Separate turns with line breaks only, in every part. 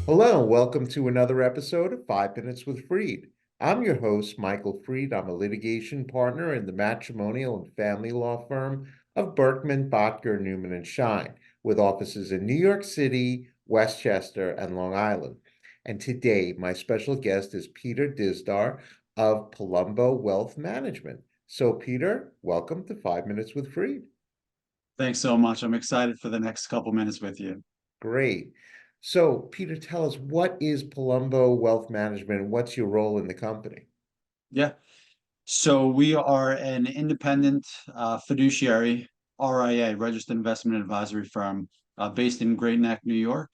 Hello, and welcome to another episode of 5 Minutes with Freed. I'm your host, Michael Freed. I'm a litigation partner in the matrimonial and family law firm of Berkman, Botker, Newman, and Shine, with offices in New York City, Westchester, and Long Island. And today, my special guest is Peter Dizdar of Palumbo Wealth Management. So, Peter, welcome to 5 Minutes with Freed.
Thanks so much. I'm excited for the next couple minutes with you.
Great. So, Peter, tell us, what is Palumbo Wealth Management and what's your role in the company?
Yeah. So we are an independent fiduciary RIA, registered investment advisory firm, based in Great Neck, New York,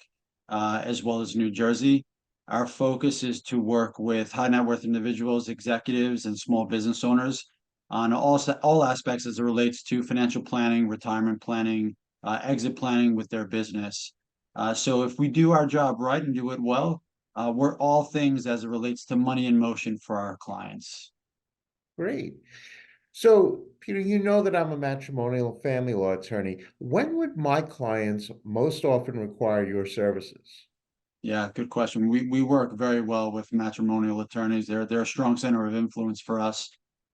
as well as New Jersey. Our focus is to work with high net worth individuals, executives, and small business owners on all aspects as it relates to financial planning, retirement planning, exit planning with their business. So if we do our job right and do it well, we're all things as it relates to money in motion for our clients.
Great. So, Peter, you know that I'm a matrimonial and family law attorney. When would my clients most often require your services?
Yeah, good question. We work very well with matrimonial attorneys. They're a strong center of influence for us,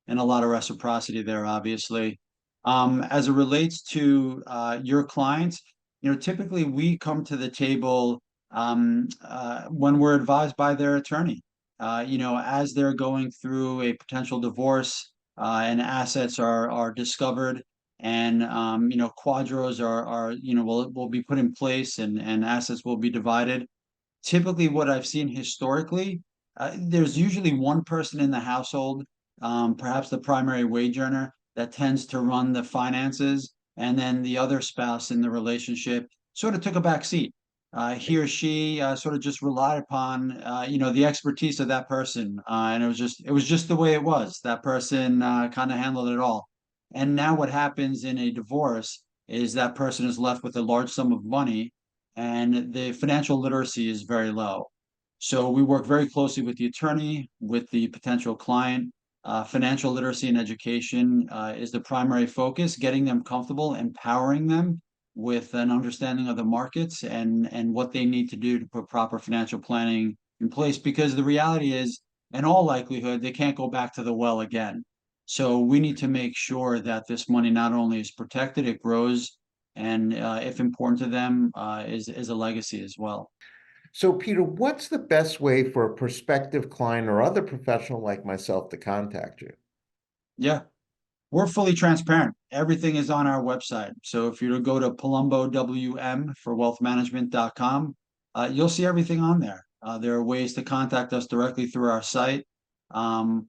and a lot of reciprocity there, obviously. As it relates to your clients, typically we come to the table when we're advised by their attorney. As they're going through a potential divorce, and assets are discovered, and quadros are will be put in place, and assets will be divided. Typically what I've seen historically, there's usually one person in the household, perhaps the primary wage earner, that tends to run the finances, and then the other spouse in the relationship sort of took a back seat. He or she sort of just relied upon the expertise of that person, and it was just the way it was. That person kind of handled it all. And now what happens in a divorce is that person is left with a large sum of money, and the financial literacy is very low. So we work very closely with the attorney, with the potential client. Financial literacy and education is the primary focus, getting them comfortable, empowering them with an understanding of the markets, and what they need to do to put proper financial planning in place. Because the reality is, in all likelihood, they can't go back to the well again. So we need to make sure that this money not only is protected, it grows, and if important to them, is a legacy as well.
So, Peter, what's the best way for a prospective client or other professional like myself to contact you?
Yeah, we're fully transparent. Everything is on our website. So if you were to go to Palumbo WM for wealthmanagement.com, you'll see everything on there. There are ways to contact us directly through our site. My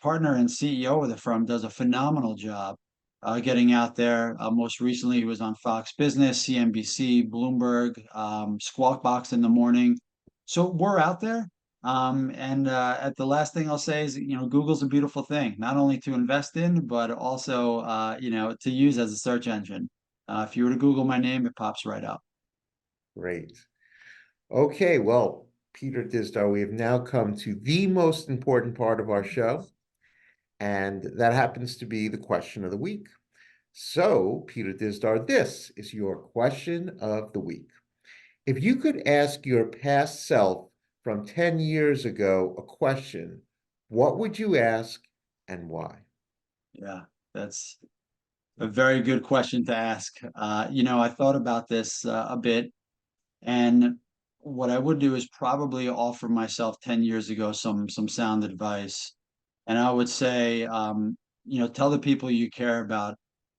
partner and CEO of the firm does a phenomenal job getting out there. Most recently, he was on Fox Business, CNBC, Bloomberg, Squawk Box in the morning. So we're out there. And at the last thing I'll say is, Google's a beautiful thing, not only to invest in, but also, to use as a search engine. If you were to Google my name, it pops right up.
Great. Okay, well, Peter Dizdar, we have now come to the most important part of our show, and that happens to be the question of the week. So, Peter Dizdar, this is your question of the week. If you could ask your past self from 10 years ago a question, what would you ask and why?
Yeah, that's a very good question to ask. I thought about this a bit, and what I would do is probably offer myself 10 years ago some sound advice. And I would say, tell the people you care about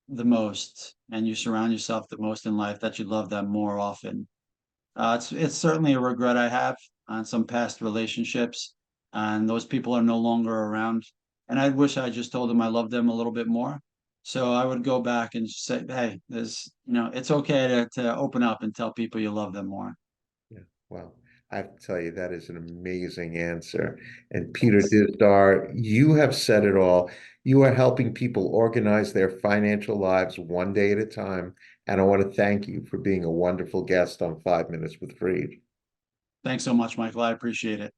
the most and you surround yourself the most in life that you love them more often. It's certainly a regret I have on some past relationships, and those people are no longer around. And I wish I just told them I loved them a little bit more. So I would go back and say, hey, it's okay to open up and tell people you love them more.
Yeah, well, I have to tell you, that is an amazing answer. And Peter
Thanks.
Dizdar, you have said it all. You are helping people organize their financial lives one day at a time. And I want to thank you for being a wonderful guest on 5 Minutes with Freed.
Thanks so much, Michael. I appreciate it.